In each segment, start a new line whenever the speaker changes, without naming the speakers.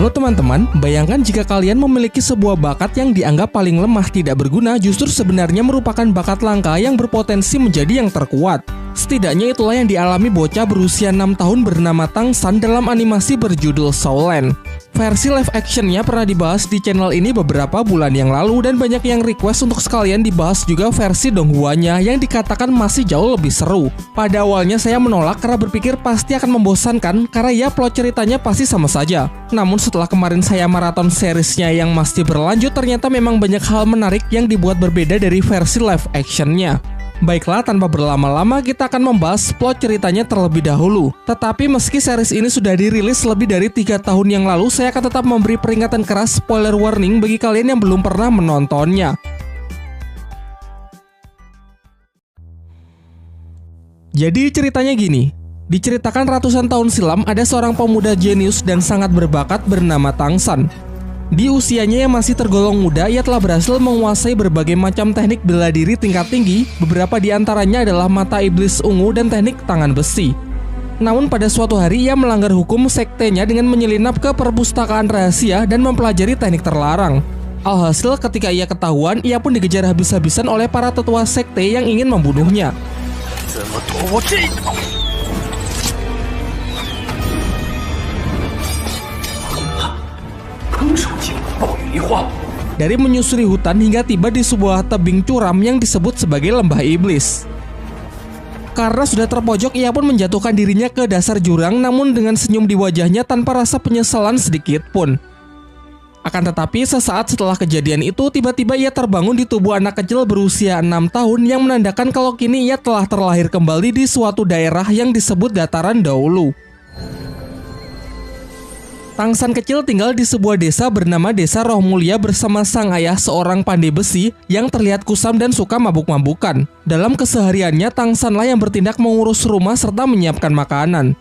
Halo teman-teman, bayangkan jika kalian memiliki sebuah bakat yang dianggap paling lemah tidak berguna justru sebenarnya merupakan bakat langka yang berpotensi menjadi yang terkuat. Setidaknya itulah yang dialami bocah berusia 6 tahun bernama Tangsan dalam animasi berjudul Soulland. Versi live actionnya pernah dibahas di channel ini beberapa bulan yang lalu dan banyak yang request untuk sekalian dibahas juga versi donghuanya yang dikatakan masih jauh lebih seru. Pada awalnya saya menolak karena berpikir pasti akan membosankan karena ya plot ceritanya pasti sama saja. Namun setelah kemarin saya maraton seriesnya yang masih berlanjut, ternyata memang banyak hal menarik yang dibuat berbeda dari versi live actionnya. Baiklah, tanpa berlama-lama kita akan membahas plot ceritanya terlebih dahulu. Tetapi meski series ini sudah dirilis lebih dari 3 tahun yang lalu, saya akan tetap memberi peringatan keras spoiler warning bagi kalian yang belum pernah menontonnya. Jadi ceritanya gini. Diceritakan ratusan tahun silam ada seorang pemuda jenius dan sangat berbakat bernama Tangsan. Di usianya yang masih tergolong muda, ia telah berhasil menguasai berbagai macam teknik bela diri tingkat tinggi, beberapa di antaranya adalah mata iblis ungu dan teknik tangan besi. Namun pada suatu hari ia melanggar hukum sektenya dengan menyelinap ke perpustakaan rahasia dan mempelajari teknik terlarang. Alhasil ketika ia ketahuan, ia pun dikejar habis-habisan oleh para tetua sekte yang ingin membunuhnya. Dari menyusuri hutan hingga tiba di sebuah tebing curam yang disebut sebagai lembah iblis. Karena sudah terpojok, ia pun menjatuhkan dirinya ke dasar jurang, namun dengan senyum di wajahnya tanpa rasa penyesalan sedikit pun. Akan tetapi sesaat setelah kejadian itu, tiba-tiba ia terbangun di tubuh anak kecil berusia 6 tahun yang menandakan kalau kini ia telah terlahir kembali di suatu daerah yang disebut dataran dahulu. Tangsan kecil tinggal di sebuah desa bernama Desa Roh Mulia bersama sang ayah seorang pandai besi yang terlihat kusam dan suka mabuk-mabukan. Dalam kesehariannya, Tangsanlah yang bertindak mengurus rumah serta menyiapkan makanan.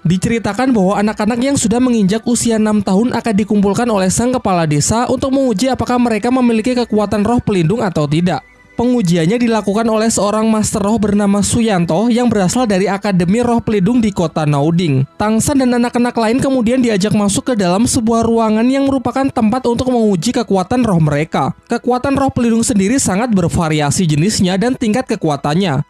Diceritakan bahwa anak-anak yang sudah menginjak usia 6 tahun akan dikumpulkan oleh sang kepala desa untuk menguji apakah mereka memiliki kekuatan roh pelindung atau tidak. Pengujiannya dilakukan oleh seorang master roh bernama Suyanto yang berasal dari Akademi Roh Pelindung di kota Nauding. Tangsan dan anak-anak lain kemudian diajak masuk ke dalam sebuah ruangan yang merupakan tempat untuk menguji kekuatan roh mereka. Kekuatan roh pelindung sendiri sangat bervariasi jenisnya dan tingkat kekuatannya.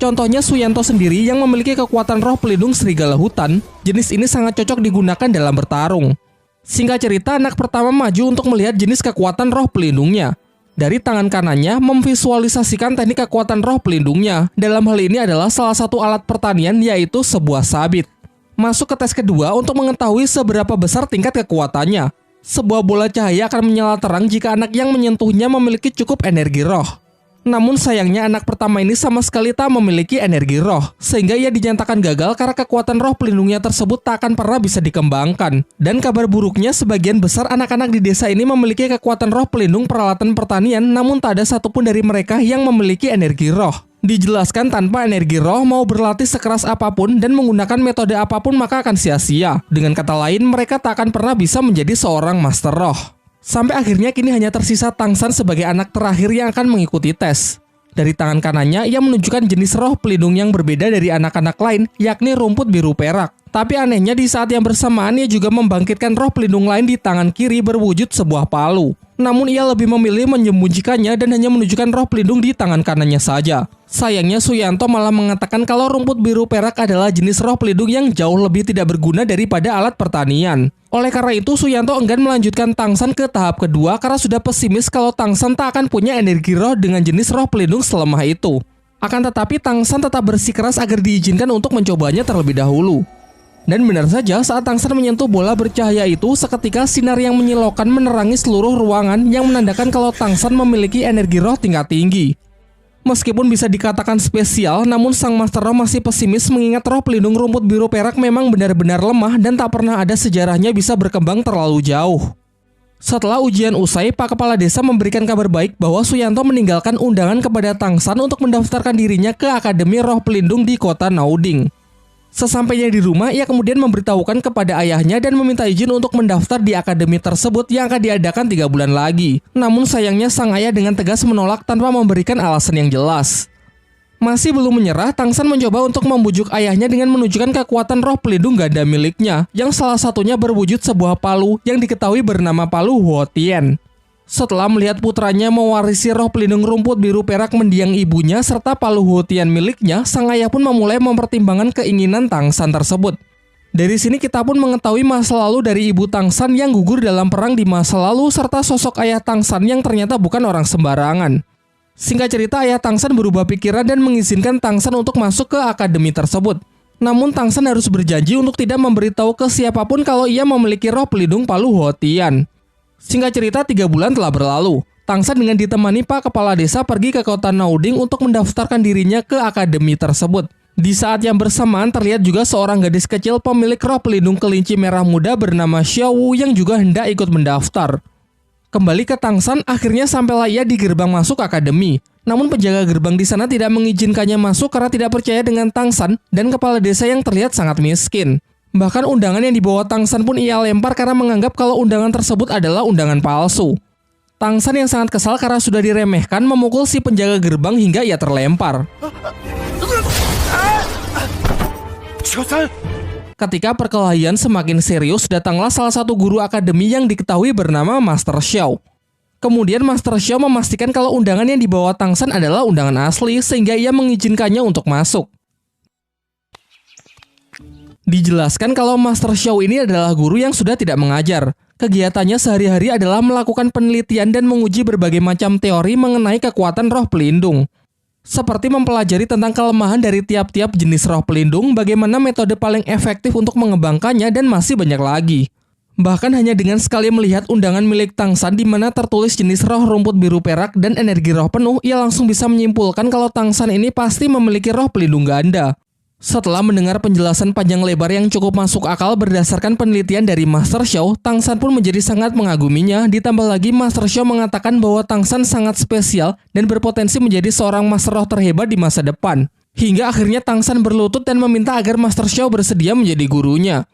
Contohnya Suyanto sendiri yang memiliki kekuatan roh pelindung serigala hutan, jenis ini sangat cocok digunakan dalam bertarung. Singkat cerita, anak pertama maju untuk melihat jenis kekuatan roh pelindungnya. Dari tangan kanannya memvisualisasikan teknik kekuatan roh pelindungnya. Dalam hal ini adalah salah satu alat pertanian, yaitu sebuah sabit. Masuk ke tes kedua untuk mengetahui seberapa besar tingkat kekuatannya. Sebuah bola cahaya akan menyala terang jika anak yang menyentuhnya memiliki cukup energi roh. Namun sayangnya anak pertama ini sama sekali tak memiliki energi roh, sehingga ia dinyatakan gagal karena kekuatan roh pelindungnya tersebut tak akan pernah bisa dikembangkan. Dan kabar buruknya, sebagian besar anak-anak di desa ini memiliki kekuatan roh pelindung peralatan pertanian, namun tak ada satupun dari mereka yang memiliki energi roh. Dijelaskan tanpa energi roh, mau berlatih sekeras apapun dan menggunakan metode apapun maka akan sia-sia. Dengan kata lain, mereka tak akan pernah bisa menjadi seorang master roh. Sampai akhirnya kini hanya tersisa Tangsan sebagai anak terakhir yang akan mengikuti tes. Dari tangan kanannya, ia menunjukkan jenis roh pelindung yang berbeda dari anak-anak lain, yakni rumput biru perak. Tapi anehnya di saat yang bersamaan, ia juga membangkitkan roh pelindung lain di tangan kiri berwujud sebuah palu. Namun ia lebih memilih menyembunyikannya dan hanya menunjukkan roh pelindung di tangan kanannya saja. Sayangnya Suyanto malah mengatakan kalau rumput biru perak adalah jenis roh pelindung yang jauh lebih tidak berguna daripada alat pertanian. Oleh karena itu, Suyanto enggan melanjutkan Tangsan ke tahap kedua karena sudah pesimis kalau Tangsan tak akan punya energi roh dengan jenis roh pelindung selemah itu. Akan tetapi Tangsan tetap bersikeras agar diizinkan untuk mencobanya terlebih dahulu. Dan benar saja, saat Tangsan menyentuh bola bercahaya itu, seketika sinar yang menyilaukan menerangi seluruh ruangan yang menandakan kalau Tangsan memiliki energi roh tingkat tinggi. Meskipun bisa dikatakan spesial, namun sang master roh masih pesimis mengingat roh pelindung rumput biru perak memang benar-benar lemah dan tak pernah ada sejarahnya bisa berkembang terlalu jauh. Setelah ujian usai, Pak Kepala Desa memberikan kabar baik bahwa Suyanto meninggalkan undangan kepada Tangsan untuk mendaftarkan dirinya ke Akademi Roh Pelindung di kota Nauding. Sesampainya di rumah, ia kemudian memberitahukan kepada ayahnya dan meminta izin untuk mendaftar di akademi tersebut yang akan diadakan 3 bulan lagi. Namun sayangnya sang ayah dengan tegas menolak tanpa memberikan alasan yang jelas. Masih belum menyerah, Tang San mencoba untuk membujuk ayahnya dengan menunjukkan kekuatan roh pelindung ganda miliknya, yang salah satunya berwujud sebuah palu yang diketahui bernama palu Huotien. Setelah melihat putranya mewarisi roh pelindung rumput biru perak mendiang ibunya serta palu Huotien miliknya, sang ayah pun memulai mempertimbangkan keinginan Tang San tersebut. Dari sini kita pun mengetahui masa lalu dari ibu Tang San yang gugur dalam perang di masa lalu serta sosok ayah Tang San yang ternyata bukan orang sembarangan. Singkat cerita, ayah Tang San berubah pikiran dan mengizinkan Tang San untuk masuk ke akademi tersebut. Namun Tang San harus berjanji untuk tidak memberitahu ke siapapun kalau ia memiliki roh pelindung palu Huotien. Singkat cerita, 3 bulan telah berlalu. Tang San dengan ditemani Pak Kepala Desa pergi ke kota Nauding untuk mendaftarkan dirinya ke akademi tersebut. Di saat yang bersamaan terlihat juga seorang gadis kecil pemilik roh pelindung kelinci merah muda bernama Xiao Wu yang juga hendak ikut mendaftar. Kembali ke Tang San, akhirnya sampailah ia di gerbang masuk akademi. Namun penjaga gerbang di sana tidak mengizinkannya masuk karena tidak percaya dengan Tang San dan kepala desa yang terlihat sangat miskin. Bahkan undangan yang dibawa Tang San pun ia lempar karena menganggap kalau undangan tersebut adalah undangan palsu. Tang San yang sangat kesal karena sudah diremehkan memukul si penjaga gerbang hingga ia terlempar. Ketika perkelahian semakin serius, datanglah salah satu guru akademi yang diketahui bernama Master Xiao. Kemudian Master Xiao memastikan kalau undangan yang dibawa Tang San adalah undangan asli sehingga ia mengizinkannya untuk masuk. Dijelaskan kalau Master Xiao ini adalah guru yang sudah tidak mengajar. Kegiatannya sehari-hari adalah melakukan penelitian dan menguji berbagai macam teori mengenai kekuatan roh pelindung. Seperti mempelajari tentang kelemahan dari tiap-tiap jenis roh pelindung, bagaimana metode paling efektif untuk mengembangkannya, dan masih banyak lagi. Bahkan hanya dengan sekali melihat undangan milik Tang San di mana tertulis jenis roh rumput biru perak dan energi roh penuh, ia langsung bisa menyimpulkan kalau Tang San ini pasti memiliki roh pelindung ganda. Setelah mendengar penjelasan panjang lebar yang cukup masuk akal berdasarkan penelitian dari Master Xiao, Tang San pun menjadi sangat mengaguminya. Ditambah lagi Master Xiao mengatakan bahwa Tang San sangat spesial dan berpotensi menjadi seorang master roh terhebat di masa depan. Hingga akhirnya Tang San berlutut dan meminta agar Master Xiao bersedia menjadi gurunya.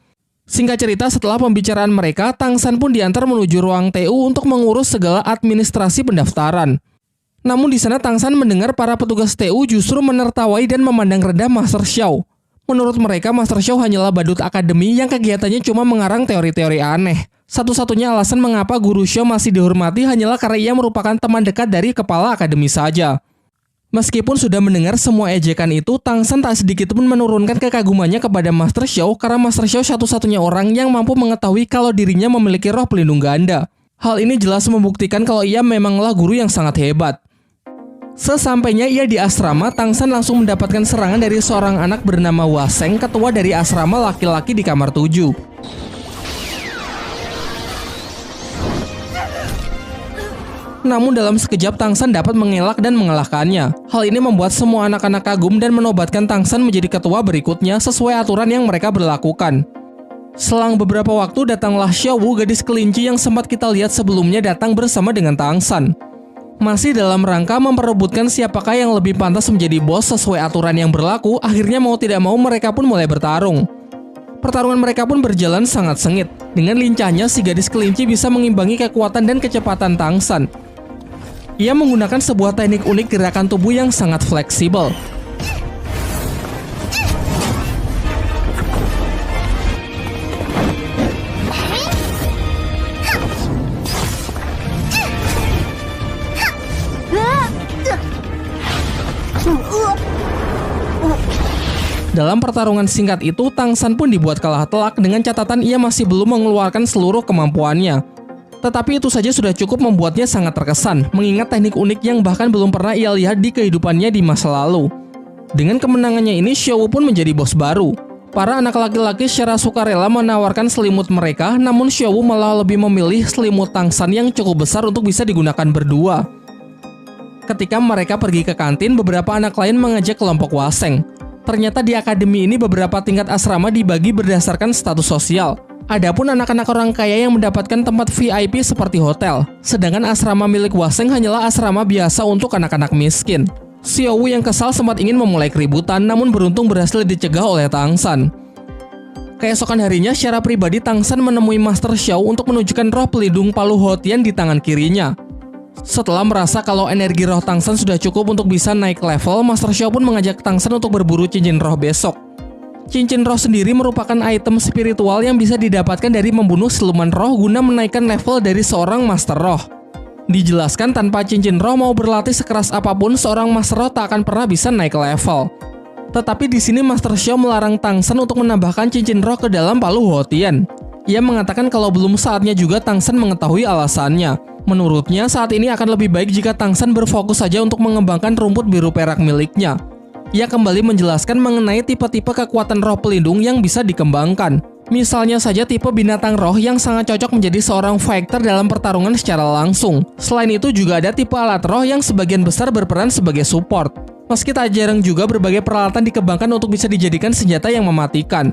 Singkat cerita, setelah pembicaraan mereka, Tang San pun diantar menuju ruang TU untuk mengurus segala administrasi pendaftaran. Namun di sana Tang San mendengar para petugas TU justru menertawai dan memandang rendah Master Xiao. Menurut mereka, Master Xiao hanyalah badut akademi yang kegiatannya cuma mengarang teori-teori aneh. Satu-satunya alasan mengapa Guru Xiao masih dihormati hanyalah karena ia merupakan teman dekat dari kepala akademi saja. Meskipun sudah mendengar semua ejekan itu, Tang San tak sedikit pun menurunkan kekagumannya kepada Master Xiao karena Master Xiao satu-satunya orang yang mampu mengetahui kalau dirinya memiliki roh pelindung ganda. Hal ini jelas membuktikan kalau ia memanglah guru yang sangat hebat. Sesampainya ia di asrama, Tang San langsung mendapatkan serangan dari seorang anak bernama Waseng, ketua dari asrama laki-laki di kamar 7. Namun dalam sekejap Tang San dapat mengelak dan mengalahkannya. Hal ini membuat semua anak-anak kagum dan menobatkan Tang San menjadi ketua berikutnya sesuai aturan yang mereka berlakukan. Selang beberapa waktu datanglah Xiao Wu, gadis kelinci yang sempat kita lihat sebelumnya, datang bersama dengan Tang San. Masih dalam rangka memperebutkan siapakah yang lebih pantas menjadi bos sesuai aturan yang berlaku, akhirnya mau tidak mau mereka pun mulai bertarung. Pertarungan mereka pun berjalan sangat sengit. Dengan lincahnya si gadis kelinci bisa mengimbangi kekuatan dan kecepatan Tang San. Ia menggunakan sebuah teknik unik gerakan tubuh yang sangat fleksibel. Dalam pertarungan singkat itu, Tang San pun dibuat kalah telak dengan catatan ia masih belum mengeluarkan seluruh kemampuannya. Tetapi itu saja sudah cukup membuatnya sangat terkesan, mengingat teknik unik yang bahkan belum pernah ia lihat di kehidupannya di masa lalu. Dengan kemenangannya ini, Xiao Wu pun menjadi bos baru. Para anak laki-laki secara sukarela menawarkan selimut mereka, namun Xiao Wu malah lebih memilih selimut Tang San yang cukup besar untuk bisa digunakan berdua. Ketika mereka pergi ke kantin, beberapa anak lain mengajak kelompok Waseng. Ternyata di akademi ini beberapa tingkat asrama dibagi berdasarkan status sosial. Adapun anak-anak orang kaya yang mendapatkan tempat VIP seperti hotel. Sedangkan asrama milik Waseng hanyalah asrama biasa untuk anak-anak miskin. Xiao Wu yang kesal sempat ingin memulai keributan, namun beruntung berhasil dicegah oleh Tang San. Keesokan harinya, secara pribadi Tang San menemui Master Xiao untuk menunjukkan roh pelindung palu Huotien di tangan kirinya. Setelah merasa kalau energi roh Tang San sudah cukup untuk bisa naik level, Master Xiao pun mengajak Tang San untuk berburu cincin roh besok. Cincin roh sendiri merupakan item spiritual yang bisa didapatkan dari membunuh siluman roh guna menaikkan level dari seorang Master Roh. Dijelaskan tanpa cincin roh mau berlatih sekeras apapun, seorang Master Roh tak akan pernah bisa naik level. Tetapi di sini Master Xiao melarang Tang San untuk menambahkan cincin roh ke dalam palu Huotian. Ia mengatakan kalau belum saatnya juga Tang San mengetahui alasannya. Menurutnya saat ini akan lebih baik jika Tang San berfokus saja untuk mengembangkan rumput biru perak miliknya. Ia kembali menjelaskan mengenai tipe-tipe kekuatan roh pelindung yang bisa dikembangkan. Misalnya saja tipe binatang roh yang sangat cocok menjadi seorang fighter dalam pertarungan secara langsung. Selain itu juga ada tipe alat roh yang sebagian besar berperan sebagai support. Meski tak jarang juga berbagai peralatan dikembangkan untuk bisa dijadikan senjata yang mematikan.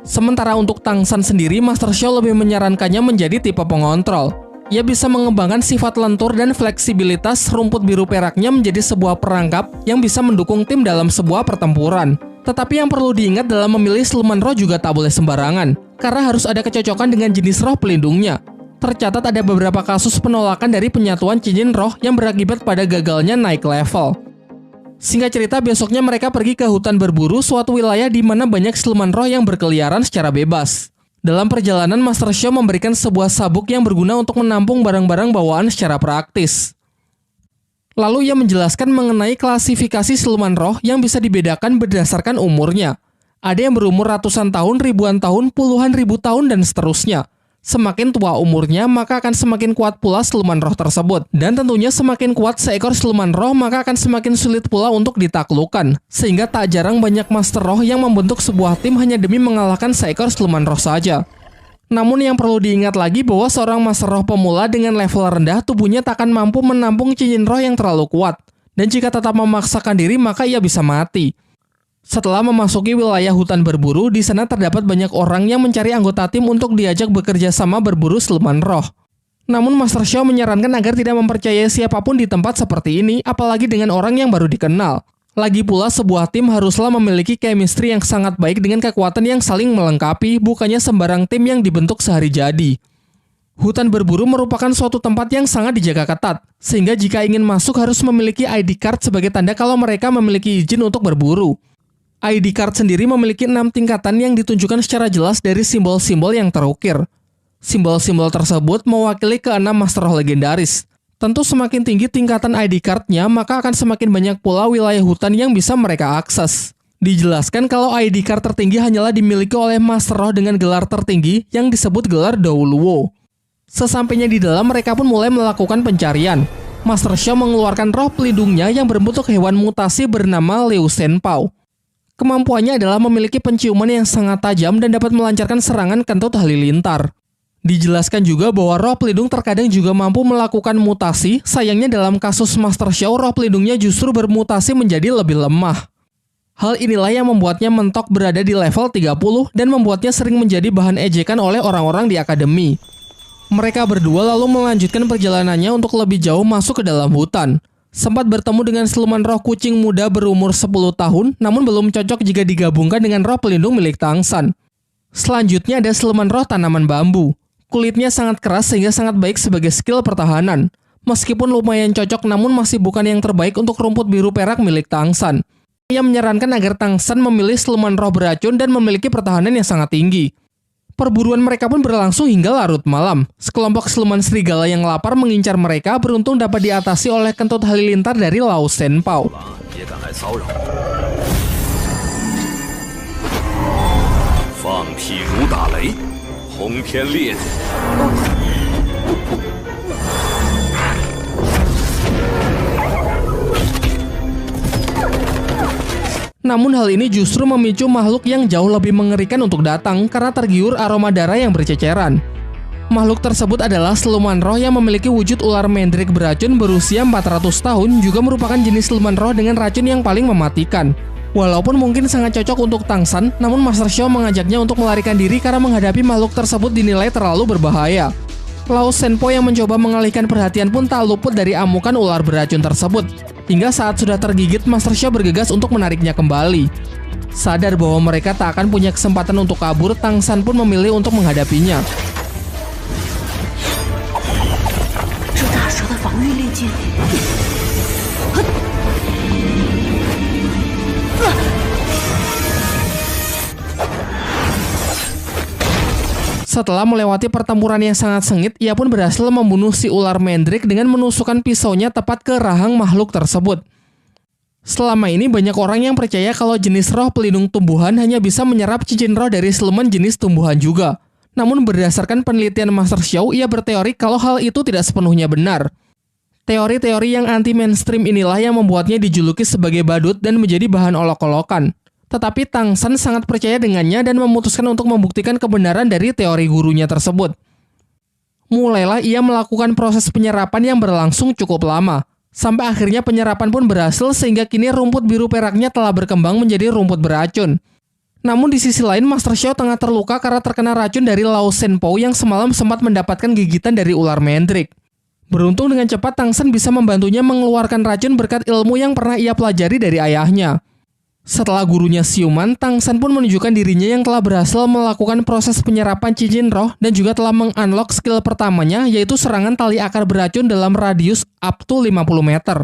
Sementara untuk Tang San sendiri, Master Xiao lebih menyarankannya menjadi tipe pengontrol. Ia bisa mengembangkan sifat lentur dan fleksibilitas rumput biru peraknya menjadi sebuah perangkap yang bisa mendukung tim dalam sebuah pertempuran. Tetapi yang perlu diingat dalam memilih siluman roh juga tak boleh sembarangan, karena harus ada kecocokan dengan jenis roh pelindungnya. Tercatat ada beberapa kasus penolakan dari penyatuan cincin roh yang berakibat pada gagalnya naik level. Singkat cerita, besoknya mereka pergi ke hutan berburu, suatu wilayah di mana banyak siluman roh yang berkeliaran secara bebas. Dalam perjalanan, Master Xiao memberikan sebuah sabuk yang berguna untuk menampung barang-barang bawaan secara praktis. Lalu ia menjelaskan mengenai klasifikasi siluman roh yang bisa dibedakan berdasarkan umurnya. Ada yang berumur ratusan tahun, ribuan tahun, puluhan ribu tahun, dan seterusnya. Semakin tua umurnya, maka akan semakin kuat pula siluman roh tersebut. Dan tentunya semakin kuat seekor siluman roh, maka akan semakin sulit pula untuk ditaklukkan. Sehingga tak jarang banyak master roh yang membentuk sebuah tim hanya demi mengalahkan seekor siluman roh saja. Namun yang perlu diingat lagi bahwa seorang master roh pemula dengan level rendah, tubuhnya tak akan mampu menampung cincin roh yang terlalu kuat. Dan jika tetap memaksakan diri, maka ia bisa mati. Setelah memasuki wilayah hutan berburu, di sana terdapat banyak orang yang mencari anggota tim untuk diajak bekerja sama berburu siluman roh. Namun Master Xiao menyarankan agar tidak mempercayai siapapun di tempat seperti ini, apalagi dengan orang yang baru dikenal. Lagi pula sebuah tim haruslah memiliki chemistry yang sangat baik dengan kekuatan yang saling melengkapi, bukannya sembarang tim yang dibentuk sehari jadi. Hutan berburu merupakan suatu tempat yang sangat dijaga ketat, sehingga jika ingin masuk harus memiliki ID card sebagai tanda kalau mereka memiliki izin untuk berburu. ID card sendiri memiliki 6 tingkatan yang ditunjukkan secara jelas dari simbol-simbol yang terukir. Simbol-simbol tersebut mewakili ke-6 master roh legendaris. Tentu semakin tinggi tingkatan ID card-nya, maka akan semakin banyak pula wilayah hutan yang bisa mereka akses. Dijelaskan kalau ID card tertinggi hanyalah dimiliki oleh master roh dengan gelar tertinggi yang disebut gelar Douluo. Sesampainya di dalam, mereka pun mulai melakukan pencarian. Master Xiao mengeluarkan roh pelindungnya yang berbentuk hewan mutasi bernama Liu Shenpao. Kemampuannya adalah memiliki penciuman yang sangat tajam dan dapat melancarkan serangan kentut halilintar. Dijelaskan juga bahwa roh pelindung terkadang juga mampu melakukan mutasi, sayangnya dalam kasus Master Xiao, roh pelindungnya justru bermutasi menjadi lebih lemah. Hal inilah yang membuatnya mentok berada di level 30 dan membuatnya sering menjadi bahan ejekan oleh orang-orang di akademi. Mereka berdua lalu melanjutkan perjalanannya untuk lebih jauh masuk ke dalam hutan. Sempat bertemu dengan siluman roh kucing muda berumur 10 tahun, namun belum cocok jika digabungkan dengan roh pelindung milik Tang San. Selanjutnya ada siluman roh tanaman bambu. Kulitnya sangat keras sehingga sangat baik sebagai skill pertahanan. Meskipun lumayan cocok, namun masih bukan yang terbaik untuk rumput biru perak milik Tang San. Ia menyarankan agar Tang San memilih siluman roh beracun dan memiliki pertahanan yang sangat tinggi. Perburuan mereka pun berlangsung hingga larut malam. Sekelompok siluman serigala yang lapar mengincar mereka, beruntung dapat diatasi oleh kentut halilintar dari Liu Shenpao. Namun hal ini justru memicu makhluk yang jauh lebih mengerikan untuk datang karena tergiur aroma darah yang berceceran. Makhluk tersebut adalah siluman roh yang memiliki wujud ular mendrik beracun berusia 400 tahun, juga merupakan jenis siluman roh dengan racun yang paling mematikan. Walaupun mungkin sangat cocok untuk Tang San, namun Master Xiao mengajaknya untuk melarikan diri karena menghadapi makhluk tersebut dinilai terlalu berbahaya. Liu Shenpao yang mencoba mengalihkan perhatian pun tak luput dari amukan ular beracun tersebut. Hingga saat sudah tergigit, Master Xiao bergegas untuk menariknya kembali. Sadar bahwa mereka tak akan punya kesempatan untuk kabur, Tang San pun memilih untuk menghadapinya. Setelah melewati pertempuran yang sangat sengit, ia pun berhasil membunuh si ular Mandrake dengan menusukkan pisaunya tepat ke rahang makhluk tersebut. Selama ini banyak orang yang percaya kalau jenis roh pelindung tumbuhan hanya bisa menyerap cincin roh dari siluman jenis tumbuhan juga. Namun berdasarkan penelitian Master Xiao, ia berteori kalau hal itu tidak sepenuhnya benar. Teori-teori yang anti-mainstream inilah yang membuatnya dijuluki sebagai badut dan menjadi bahan olok-olokan. Tetapi Tang San sangat percaya dengannya dan memutuskan untuk membuktikan kebenaran dari teori gurunya tersebut. Mulailah ia melakukan proses penyerapan yang berlangsung cukup lama. Sampai akhirnya penyerapan pun berhasil sehingga kini rumput biru peraknya telah berkembang menjadi rumput beracun. Namun di sisi lain, Master Xiao tengah terluka karena terkena racun dari Lao Shenpo yang semalam sempat mendapatkan gigitan dari ular Mandrake. Beruntung dengan cepat Tang San bisa membantunya mengeluarkan racun berkat ilmu yang pernah ia pelajari dari ayahnya. Setelah gurunya siuman, Tang San pun menunjukkan dirinya yang telah berhasil melakukan proses penyerapan cincin roh dan juga telah meng-unlock skill pertamanya, yaitu serangan tali akar beracun dalam radius up to 50 meter.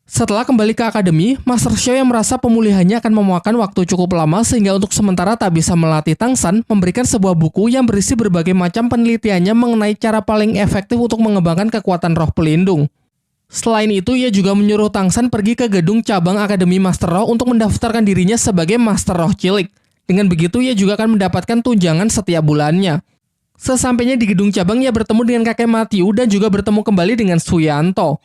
Setelah kembali ke akademi, Master Xiao yang merasa pemulihannya akan memakan waktu cukup lama sehingga untuk sementara tak bisa melatih Tang San, memberikan sebuah buku yang berisi berbagai macam penelitiannya mengenai cara paling efektif untuk mengembangkan kekuatan roh pelindung. Selain itu, ia juga menyuruh Tang San pergi ke gedung cabang Akademi Master Roh untuk mendaftarkan dirinya sebagai Master Roh Cilik. Dengan begitu, ia juga akan mendapatkan tunjangan setiap bulannya. Sesampainya di gedung cabang, ia bertemu dengan kakek Matthew dan juga bertemu kembali dengan Suyanto.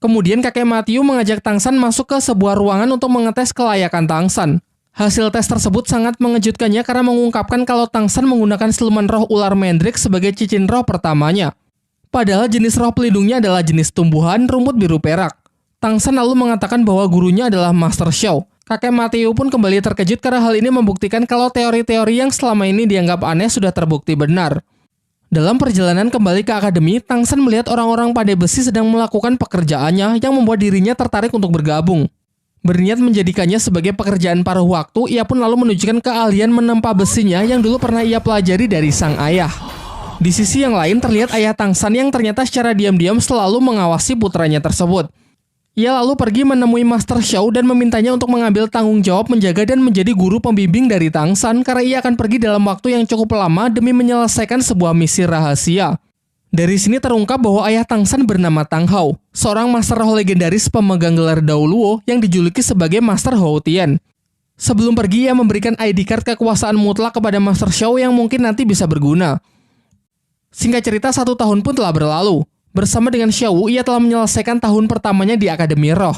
Kemudian kakek Matthew mengajak Tang San masuk ke sebuah ruangan untuk mengetes kelayakan Tang San. Hasil tes tersebut sangat mengejutkannya karena mengungkapkan kalau Tang San menggunakan siluman roh ular Mandrake sebagai cincin roh pertamanya. Padahal jenis roh pelindungnya adalah jenis tumbuhan rumput biru perak. Tang San lalu mengatakan bahwa gurunya adalah Master Xiao. Kakek Matthew pun kembali terkejut karena hal ini membuktikan kalau teori-teori yang selama ini dianggap aneh sudah terbukti benar. Dalam perjalanan kembali ke akademi, Tang San melihat orang-orang pandai besi sedang melakukan pekerjaannya yang membuat dirinya tertarik untuk bergabung. Berniat menjadikannya sebagai pekerjaan paruh waktu, ia pun lalu menunjukkan keahlian menempa besinya yang dulu pernah ia pelajari dari sang ayah. Di sisi yang lain terlihat ayah Tang San yang ternyata secara diam-diam selalu mengawasi putranya tersebut. Ia lalu pergi menemui Master Xiao dan memintanya untuk mengambil tanggung jawab menjaga dan menjadi guru pembimbing dari Tang San karena ia akan pergi dalam waktu yang cukup lama demi menyelesaikan sebuah misi rahasia. Dari sini terungkap bahwa ayah Tang San bernama Tang Hao, seorang Master Roh legendaris pemegang gelar Dao Luo yang dijuluki sebagai Master Hou Tian. Sebelum pergi, ia memberikan ID card kekuasaan mutlak kepada Master Xiao yang mungkin nanti bisa berguna. Singkat cerita, 1 tahun pun telah berlalu. Bersama dengan Xiao, ia telah menyelesaikan tahun pertamanya di Akademi Roh.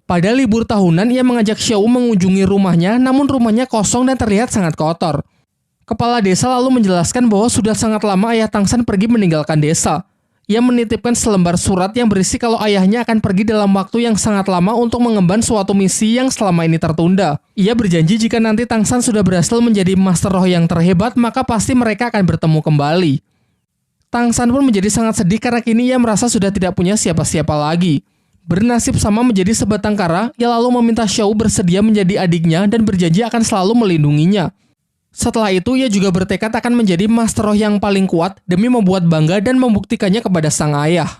Pada libur tahunan, ia mengajak Xiao mengunjungi rumahnya, namun rumahnya kosong dan terlihat sangat kotor. Kepala desa lalu menjelaskan bahwa sudah sangat lama ayah Tang San pergi meninggalkan desa. Ia menitipkan selembar surat yang berisi kalau ayahnya akan pergi dalam waktu yang sangat lama untuk mengemban suatu misi yang selama ini tertunda. Ia berjanji jika nanti Tang San sudah berhasil menjadi Master Roh yang terhebat, maka pasti mereka akan bertemu kembali. Tang San pun menjadi sangat sedih karena kini ia merasa sudah tidak punya siapa-siapa lagi. Bernasib sama menjadi sebatang kara, ia lalu meminta Xiao bersedia menjadi adiknya dan berjanji akan selalu melindunginya. Setelah itu, ia juga bertekad akan menjadi Master Roh yang paling kuat demi membuat bangga dan membuktikannya kepada sang ayah.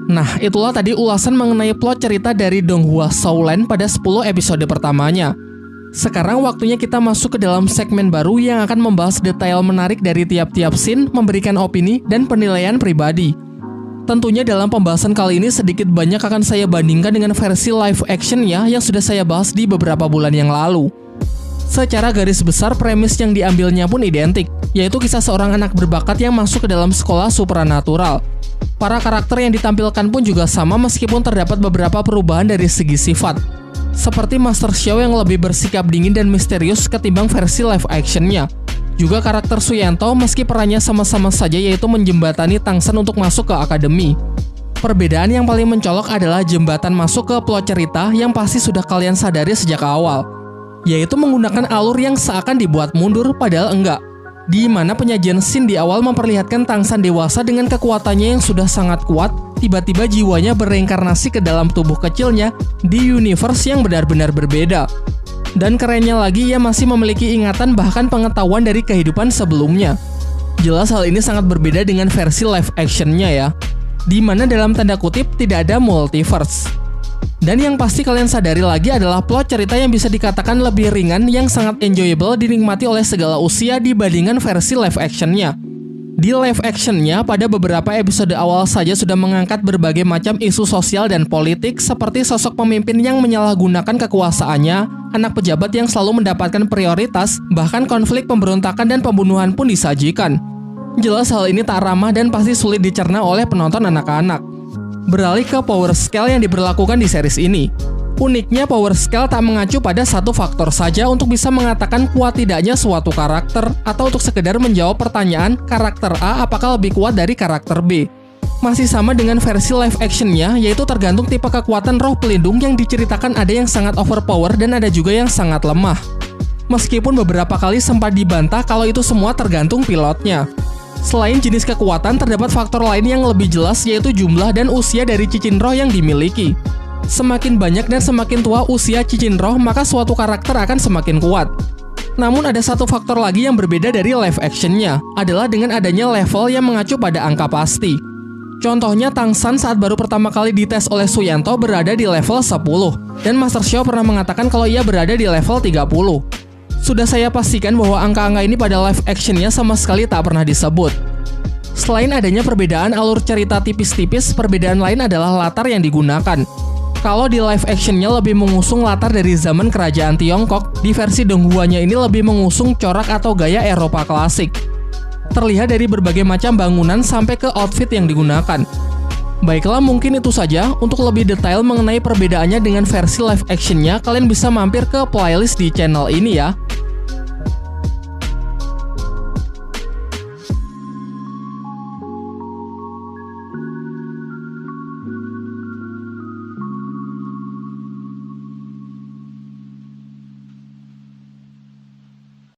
Nah, itulah tadi ulasan mengenai plot cerita dari Donghua Shaolan pada 10 episode pertamanya. Sekarang waktunya kita masuk ke dalam segmen baru yang akan membahas detail menarik dari tiap-tiap scene, memberikan opini dan penilaian pribadi. Tentunya dalam pembahasan kali ini sedikit banyak akan saya bandingkan dengan versi live actionnya yang sudah saya bahas di beberapa bulan yang lalu. Secara garis besar premis yang diambilnya pun identik, yaitu kisah seorang anak berbakat yang masuk ke dalam sekolah supranatural. Para karakter yang ditampilkan pun juga sama meskipun terdapat beberapa perubahan dari segi sifat. Seperti Master Xiao yang lebih bersikap dingin dan misterius ketimbang versi live actionnya. Juga karakter Suyanto meski perannya sama-sama saja yaitu menjembatani Tang San untuk masuk ke akademi. Perbedaan yang paling mencolok adalah jembatan masuk ke plot cerita yang pasti sudah kalian sadari sejak awal, yaitu menggunakan alur yang seakan dibuat mundur padahal enggak. Di mana penyajian scene di awal memperlihatkan Tang San dewasa dengan kekuatannya yang sudah sangat kuat, tiba-tiba jiwanya bereinkarnasi ke dalam tubuh kecilnya di universe yang benar-benar berbeda. Dan kerennya lagi, ia masih memiliki ingatan bahkan pengetahuan dari kehidupan sebelumnya. Jelas hal ini sangat berbeda dengan versi live actionnya ya, di mana dalam tanda kutip tidak ada multiverse. Dan yang pasti kalian sadari lagi adalah plot cerita yang bisa dikatakan lebih ringan yang sangat enjoyable dinikmati oleh segala usia dibandingkan versi live actionnya. Di live actionnya, pada beberapa episode awal saja sudah mengangkat berbagai macam isu sosial dan politik seperti sosok pemimpin yang menyalahgunakan kekuasaannya, anak pejabat yang selalu mendapatkan prioritas, bahkan konflik pemberontakan dan pembunuhan pun disajikan. Jelas hal ini tak ramah dan pasti sulit dicerna oleh penonton anak-anak. Beralih ke power scale yang diberlakukan di series ini. Uniknya power scale tak mengacu pada satu faktor saja untuk bisa mengatakan kuat tidaknya suatu karakter atau untuk sekedar menjawab pertanyaan karakter A apakah lebih kuat dari karakter B. Masih sama dengan versi live actionnya, yaitu tergantung tipe kekuatan roh pelindung yang diceritakan ada yang sangat overpower dan ada juga yang sangat lemah. Meskipun beberapa kali sempat dibantah kalau itu semua tergantung pilotnya. Selain jenis kekuatan, terdapat faktor lain yang lebih jelas yaitu jumlah dan usia dari cincin roh yang dimiliki. Semakin banyak dan semakin tua usia cincin roh, maka suatu karakter akan semakin kuat. Namun ada satu faktor lagi yang berbeda dari live actionnya, adalah dengan adanya level yang mengacu pada angka pasti. Contohnya Tang San saat baru pertama kali dites oleh Suyanto berada di level 10, dan Master Xiao pernah mengatakan kalau ia berada di level 30. Sudah saya pastikan bahwa angka-angka ini pada live actionnya sama sekali tak pernah disebut. Selain adanya perbedaan alur cerita tipis-tipis, perbedaan lain adalah latar yang digunakan. Kalau di live actionnya lebih mengusung latar dari zaman kerajaan Tiongkok, di versi Donghuanya ini lebih mengusung corak atau gaya Eropa klasik. Terlihat dari berbagai macam bangunan sampai ke outfit yang digunakan. Baiklah, mungkin itu saja. Untuk lebih detail mengenai perbedaannya dengan versi live actionnya, kalian bisa mampir ke playlist di channel ini ya.